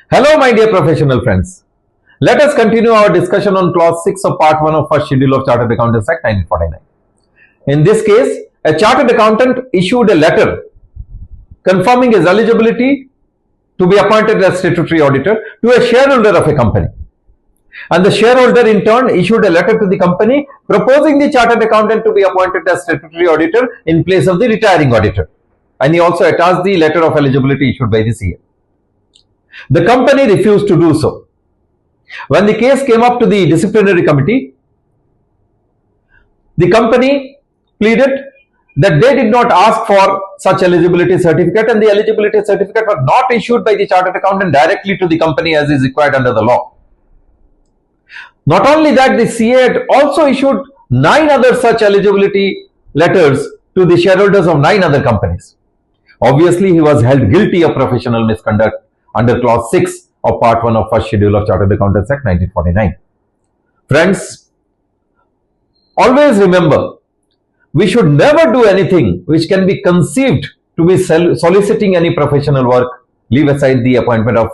Hello, my dear professional friends. Let us continue our discussion on Clause 6 of Part 1 of First Schedule of Chartered Accountants Act 1949. In this case, a chartered accountant issued a letter confirming his eligibility to be appointed as statutory auditor to a shareholder of a company. And the shareholder in turn issued a letter to the company proposing the chartered accountant to be appointed as statutory auditor in place of the retiring auditor. And he also attached the letter of eligibility issued by the CA. The company refused to do so. When the case came up to the disciplinary committee, the company pleaded that they did not ask for such eligibility certificate, and the eligibility certificate was not issued by the chartered accountant directly to the company as is required under the law. Not only that, the CA had also issued 9 other such eligibility letters to the shareholders of 9 other companies. Obviously, he was held guilty of professional misconduct under Clause 6 of Part 1 of First Schedule of Chartered Accountants Act 1949. Friends, always remember, we should never do anything which can be conceived to be soliciting any professional work, leave aside the appointment of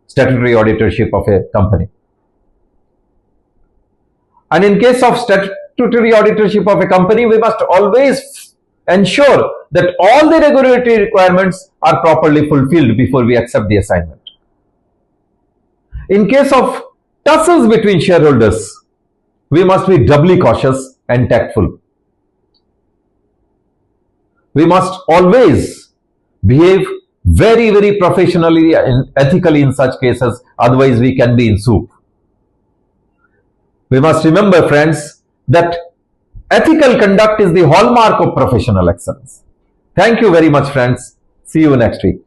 statutory auditorship of a company. And in case of statutory auditorship of a company, we must always ensure that all the regulatory requirements are properly fulfilled before we accept the assignment. In case of tussles between shareholders, we must be doubly cautious and tactful. We must always behave very, very professionally and ethically in such cases, otherwise we can be in soup. We must remember, friends, that ethical conduct is the hallmark of professional excellence. Thank you very much, friends. See you next week.